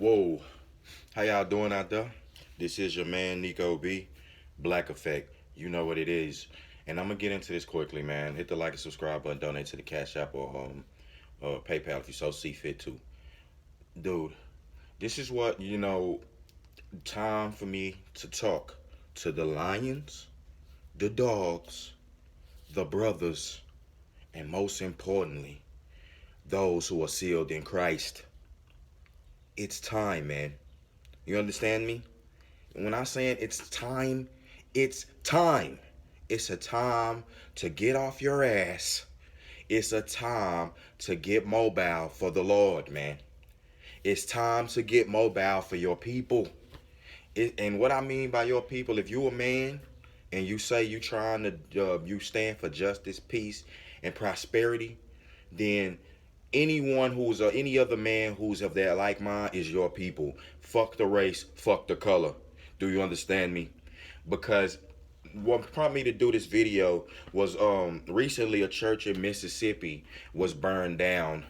Whoa, how y'all doing out there? This is your man Nico B, Black Effect. You know what it is, and I'm gonna get into this quickly, man. Hit the like and subscribe button, donate to the Cash App or PayPal if you so see fit to. Dude, this is what time for me to talk to the lions, the dogs, the brothers, and most importantly, those who are sealed in Christ. It's time, man. You understand me? When I'm saying it's time, it's time. It's a time to get off your ass. It's a time to get mobile for the Lord, man. It's time to get mobile for your people. And what I mean by your people, if you a man and you say you stand for justice, peace, and prosperity, then anyone who's any other man who's of that like mind is your people. Fuck the race, fuck the color. Do you understand me? Because what prompted me to do this video was recently a church in Mississippi was burned down.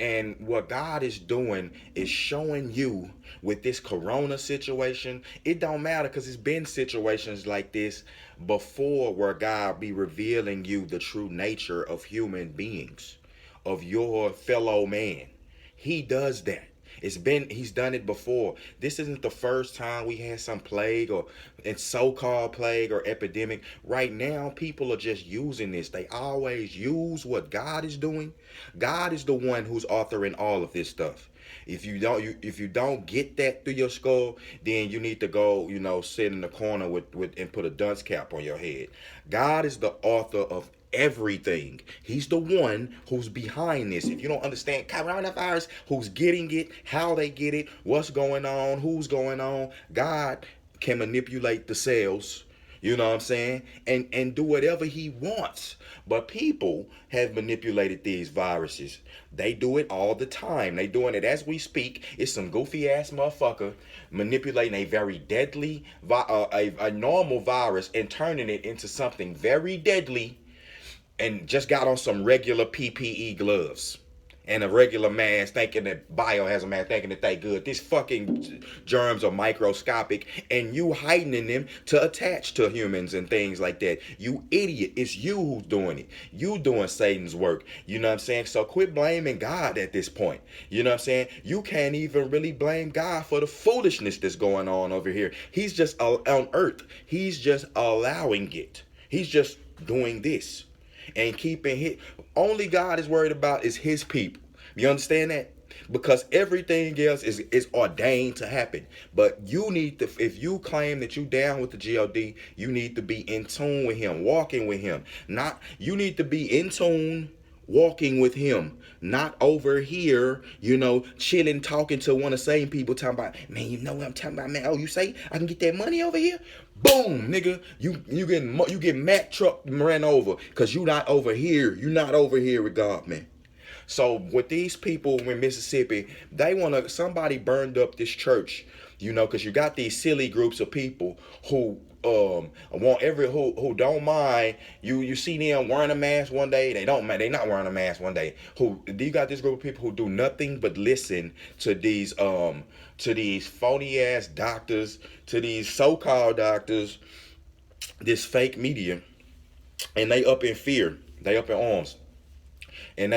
And what God is doing is showing you with this corona situation, it don't matter because it's been situations like this before where God be revealing you the true nature of human beings, of your fellow man. He does that. He's done it before. This isn't the first time we had some plague or so-called plague or epidemic. Right now, people are just using this. They always use what God is doing. God is the one who's authoring all of this stuff. If you don't get that through your skull, then you need to go, sit in the corner with and put a dunce cap on your head. God is the author of everything. He's the one who's behind this. If you don't understand coronavirus, who's getting it, how they get it, what's going on, who's going on, God can manipulate the cells. You know what I'm saying? And do whatever he wants. But people have manipulated these viruses. They do it all the time. They doing it as we speak. It's some goofy ass motherfucker manipulating a very deadly, a normal virus and turning it into something very deadly, and just got on some regular PPE gloves and a regular mask, thinking that biohazard mask, thinking that they good. These fucking germs are microscopic, and you heightening them to attach to humans and things like that. You idiot. It's you who's doing it. You doing Satan's work. You know what I'm saying? So quit blaming God at this point. You know what I'm saying? You can't even really blame God for the foolishness that's going on over here. He's just on earth. He's just allowing it. He's just doing this and keeping hit. Only God is worried about is his people. You understand that? Because everything else is ordained to happen. But you need to, if you claim that you down with the God, you need to be in tune with him, walking with him. Not, you need to be in tune, walking with him, not over here, chilling, talking to one of the same people, talking about, man, you know what I'm talking about, man. Oh, you say I can get that money over here? Boom, nigga, you get Mack truck ran over because you not over here. You not over here with God, man. So with these people in Mississippi, somebody burned up this church, because you got these silly groups of people who who don't mind you see them wearing a mask one day, they not wearing a mask one day. Who you got this group of people who do nothing but listen to these phony ass doctors, to these so-called doctors, this fake media, and they up in fear, they up in arms. And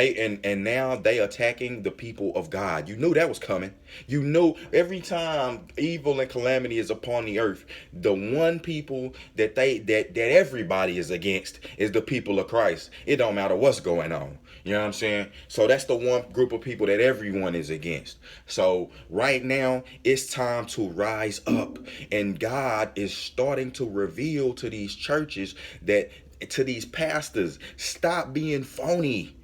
now they attacking the people of God. You knew that was coming. You knew every time evil and calamity is upon the earth, the one people that everybody is against is the people of Christ. It don't matter what's going on. You know what I'm saying? So that's the one group of people that everyone is against. So right now it's time to rise up, and God is starting to reveal to these churches, to these pastors, stop being phony.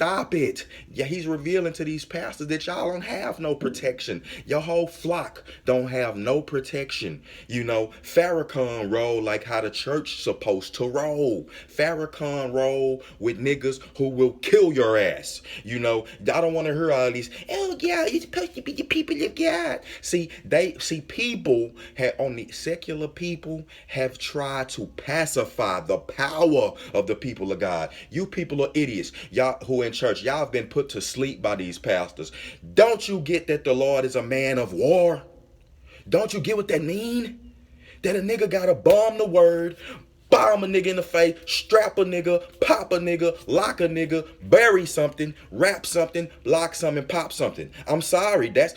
Stop it. Yeah, he's revealing to these pastors that y'all don't have no protection. Your whole flock don't have no protection. Farrakhan roll like how the church supposed to roll. Farrakhan roll with niggas who will kill your ass. I don't want to hear all these, oh yeah, it's supposed to be the people of God. People have, only secular people have tried to pacify the power of the people of God. You people are idiots. Y'all who in church, y'all have been put to sleep by these pastors. Don't you get that the Lord is a man of war? Don't you get what that mean? That a nigga gotta bomb the word, bomb a nigga in the face, strap a nigga, pop a nigga, lock a nigga, bury something, wrap something, lock something, pop something. I'm sorry, that's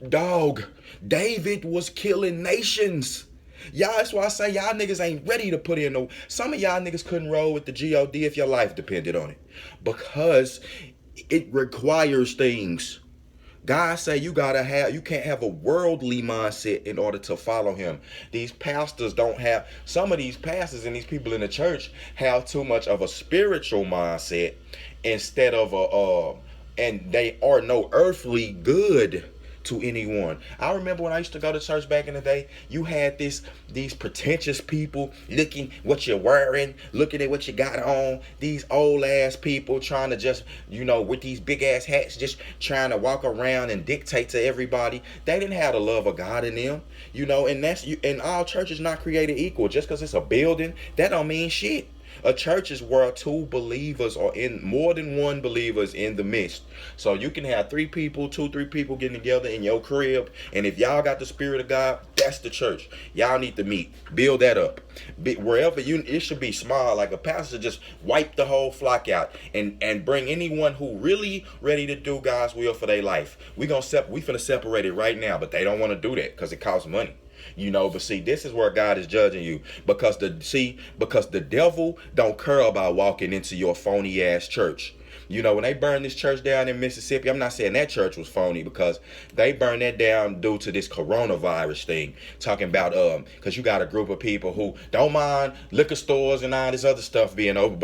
dog. David was killing nations. Y'all, that's why I say y'all niggas ain't ready to put in no. Some of y'all niggas couldn't roll with the God if your life depended on it, because it requires things. God say you can't have a worldly mindset in order to follow him. These pastors don't have, some of these pastors and these people in the church have too much of a spiritual mindset instead of and they are no earthly good to anyone. I remember when I used to go to church back in the day, you had these pretentious people looking what you're wearing, looking at what you got on, these old ass people trying to just, with these big ass hats, just trying to walk around and dictate to everybody. They didn't have the love of God in them, and and all churches not created equal. Just because it's a building, that don't mean shit. A church is where two believers or in more than one believers in the midst. So you can have three people getting together in your crib, and if y'all got the Spirit of God, that's the church. Y'all need to meet, build that up. Wherever it should be small. Like a pastor just wipe the whole flock out and bring anyone who really ready to do God's will for their life. We finna separate it right now, but they don't want to do that because it costs money. But see, this is where God is judging you, because the devil don't care about walking into your phony ass church. When they burned this church down in Mississippi, I'm not saying that church was phony, because they burned that down due to this coronavirus thing. Talking about because you got a group of people who don't mind liquor stores and all this other stuff being open,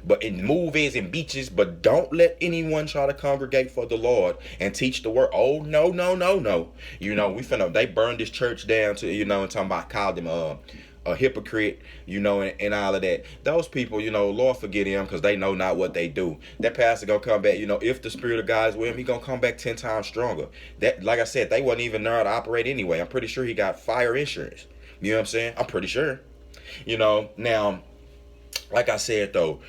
but in movies and beaches, but don't let anyone try to congregate for the Lord and teach the word. Oh no. They burned this church down to and talking about, called them a hypocrite, and all of that. Those people, Lord forget him, because they know not what they do. That pastor gonna come back, if the Spirit of God is with him, he gonna come back 10 times stronger. That, like I said, they wasn't even there to operate anyway. I'm pretty sure he got fire insurance. You know what I'm saying? I'm pretty sure. Now, like I said though,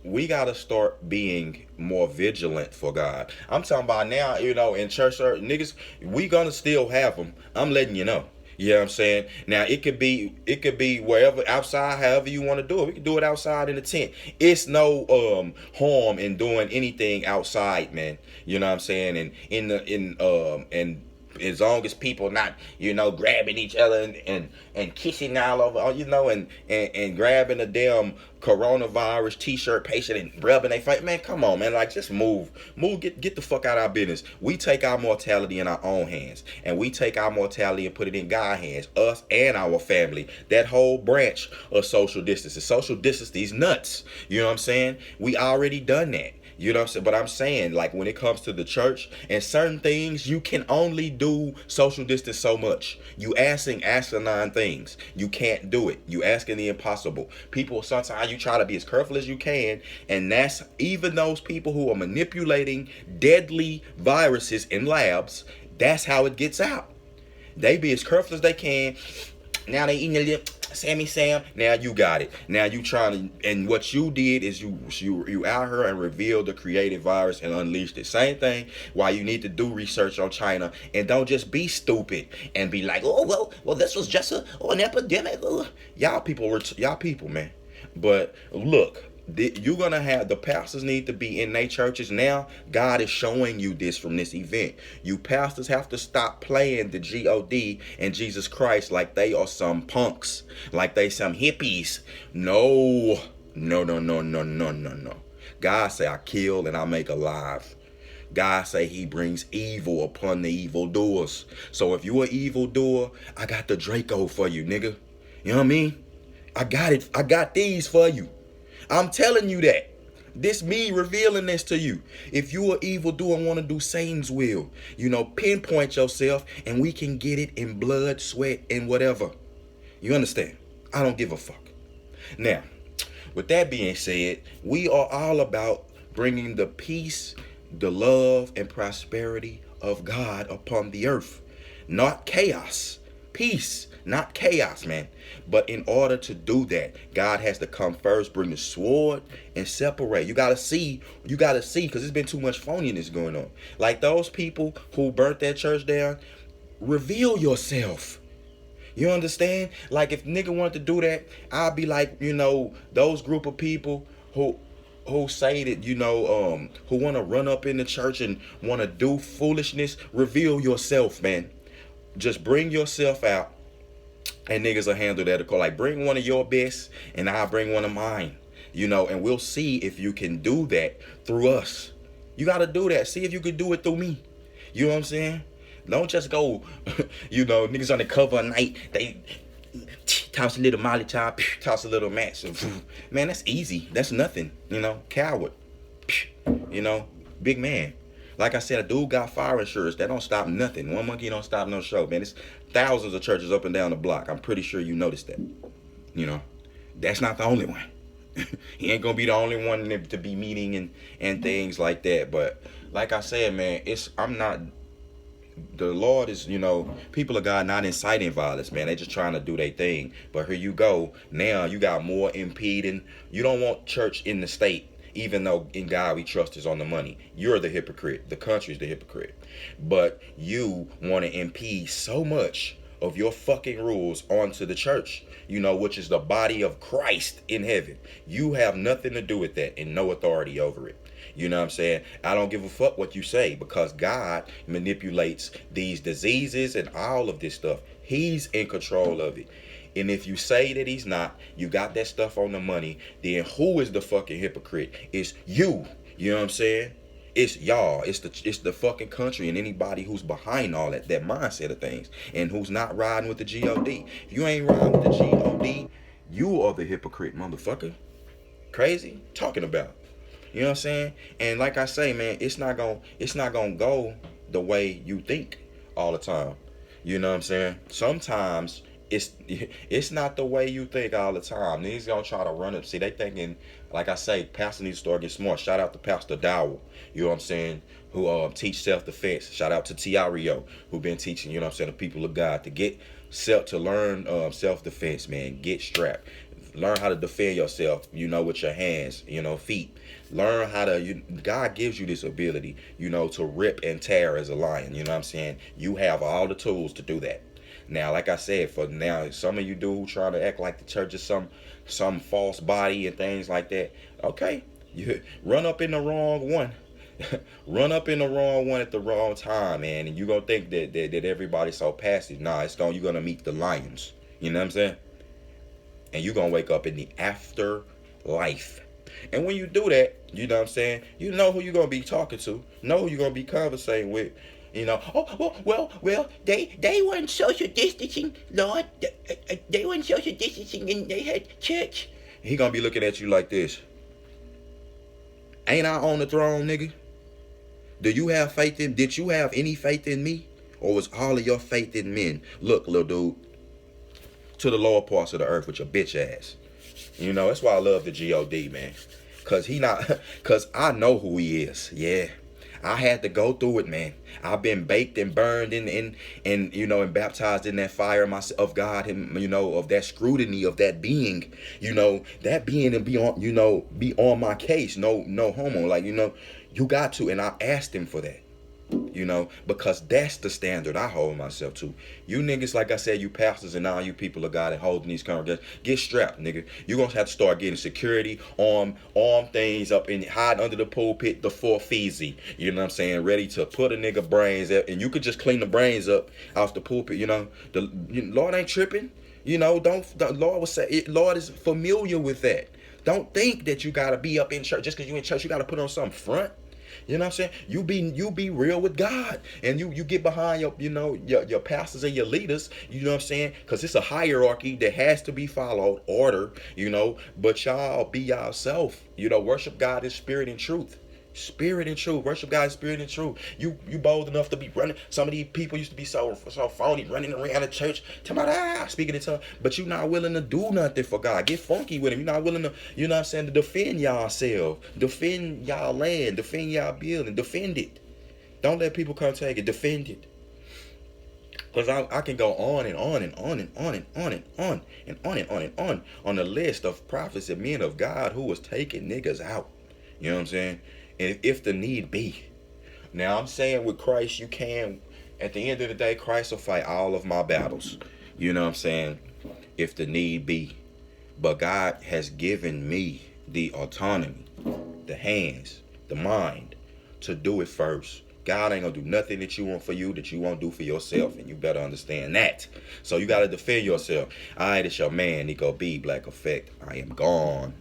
we gotta start being more vigilant for God. I'm talking about now, in church, niggas, we gonna still have them. I'm letting you know. You know what I'm saying? Now it could be wherever, outside, however you want to do it. We can do it outside in the tent. It's no harm in doing anything outside, man. You know what I'm saying? And as long as people not, grabbing each other and kissing all over, and grabbing a damn coronavirus t-shirt patient and rubbing their face. Man, come on, man. Like, just move, get the fuck out of our business. We take our mortality in our own hands, and we take our mortality and put it in God's hands, us and our family. That whole branch of social distance, these nuts. You know what I'm saying? We already done that. You know what I'm saying? But I'm saying, like, when it comes to the church and certain things, you can only do social distance so much. You asking asinine things. You can't do it. You asking the impossible. People, sometimes you try to be as careful as you can, and that's even those people who are manipulating deadly viruses in labs. That's how it gets out. They be as careful as they can. Now they eating a little Sammy Sam. Now you got it. Now you trying to, and what you did is you out here and revealed the creative virus and unleashed it. Same thing. Why you need to do research on China, and don't just be stupid and be like, oh well, this was just an epidemic. Y'all people, man. But look, you're gonna have, the pastors need to be in their churches now. God is showing you this from this event. You pastors have to stop playing the God and Jesus Christ like they are some punks, like they some hippies. No. God say, I kill and I make alive. God say he brings evil upon the evildoers. So if you an evildoer, I got the Draco for you, nigga. You know what I mean? I got it. I got these for you. I'm telling you that. This me revealing this to you. If you are evildoer and want to do Satan's will, pinpoint yourself, and we can get it in blood, sweat, and whatever. You understand? I don't give a fuck. Now, with that being said, we are all about bringing the peace, the love, and prosperity of God upon the earth. Not chaos, Peace, not chaos, man. But in order to do that, God has to come first, bring the sword, and separate. You gotta see, because there's been too much phoniness going on. Like those people who burnt that church down, reveal yourself. You understand? Like if nigga wanted to do that, I'd be like, those group of people who say that, who want to run up in the church and want to do foolishness, reveal yourself, man. Just bring yourself out, and niggas will handle that. Like, bring one of your best, and I'll bring one of mine. And we'll see if you can do that through us. You got to do that. See if you can do it through me. You know what I'm saying? Don't just go, niggas on the cover of night, they toss a little Molly top, toss a little match. Man, that's easy. That's nothing. Coward. Big man. Like I said, a dude got fire insurance. That don't stop nothing. One monkey don't stop no show, man. It's thousands of churches up and down the block. I'm pretty sure you noticed that. That's not the only one. He ain't gonna be the only one to be meeting and things like that. But like I said, man, the Lord is, people of God not inciting violence, man. They just trying to do their thing. But here you go. Now you got more impeding. You don't want church in the state, even though in God we trust is on the money. You're the hypocrite. The country's the hypocrite. But you want to impede so much of your fucking rules onto the church, which is the body of Christ in heaven. You have nothing to do with that and no authority over it. You know what I'm saying? I don't give a fuck what you say, because God manipulates these diseases and all of this stuff. He's in control of it. And if you say that he's not, you got that stuff on the money, then who is the fucking hypocrite? It's you. You know what I'm saying? It's y'all. It's the fucking country and anybody who's behind all that mindset of things and who's not riding with the G-O-D. If you ain't riding with the G-O-D, you are the hypocrite, motherfucker. Crazy? Talking about. You know what I'm saying? And like I say, man, it's not gonna go the way you think all the time. You know what I'm saying? Sometimes it's not the way you think all the time. Niggas gonna try to run it. See, they thinking, like I say, pastor needs to start getting smart. Shout out to Pastor Dowell, you know what I'm saying, who teach self-defense. Shout out to Tiario, who been teaching, you know what I'm saying, the people of God to learn self-defense, man. Get strapped. Learn how to defend yourself, with your hands, feet. Learn how to, God gives you this ability, to rip and tear as a lion. You know what I'm saying? You have all the tools to do that. Now, like I said, for now, some of you dudes trying to act like the church is some false body and things like that. Okay, you run up in the wrong one. Run up in the wrong one at the wrong time, man, and you gonna think that everybody's so passive. Nah, you're gonna meet the lions. You know what I'm saying? And you're gonna wake up in the afterlife. And when you do that, you know what I'm saying, you know who you're gonna be talking to, know who you're gonna be conversating with. They weren't social distancing, Lord. They weren't social distancing and they had church. He gonna be looking at you like this. Ain't I on the throne, nigga? Did you have any faith in me? Or was all of your faith in men? Look, little dude, to the lower parts of the earth with your bitch ass. That's why I love the G-O-D, man. Cause I know who he is. Yeah. I had to go through it, man. I've been baked and burned and baptized in that fire of God, and of that scrutiny of that being, that being, and be on my case. No homo. Like, you got to, and I asked him for that. Because that's the standard I hold myself to. You niggas, like I said, you pastors and all you people of God that holding these congregations, get strapped, nigga. You're going to have to start getting security, arm things up and hide under the pulpit, the 4 Feezy. You know what I'm saying? Ready to put a nigga brains up, and you could just clean the brains up off the pulpit, The Lord ain't tripping. The Lord will say, Lord is familiar with that. Don't think that you got to be up in church. Just because you in church, you got to put on some front. You know what I'm saying? You be real with God, and you get behind your pastors and your leaders. You know what I'm saying? Because it's a hierarchy that has to be followed, order. But y'all be yourself. Worship God in spirit and truth. Spirit and truth. Worship God in spirit and truth. You bold enough to be running. Some of these people used to be so phony, running around the church, talking about speaking in tongues, but you're not willing to do nothing for God. Get funky with him. You're not willing to, you know what I'm saying, to defend yourself, defend y'all land, defend y'all building, defend it. Don't let people come take it. Defend it. Because I can go on and on and on and on and on and on and on and on and on the list of prophets and men of God who was taking niggas out. You know what I'm saying? And if the need be. Now I'm saying with Christ, you can, at the end of the day, Christ will fight all of my battles. You know what I'm saying? If the need be. But God has given me the autonomy, the hands, the mind to do it first. God ain't gonna do nothing that you want for you that you won't do for yourself, and you better understand that. So you gotta defend yourself. Alright, it's your man, Nico B, Black Effect. I am gone.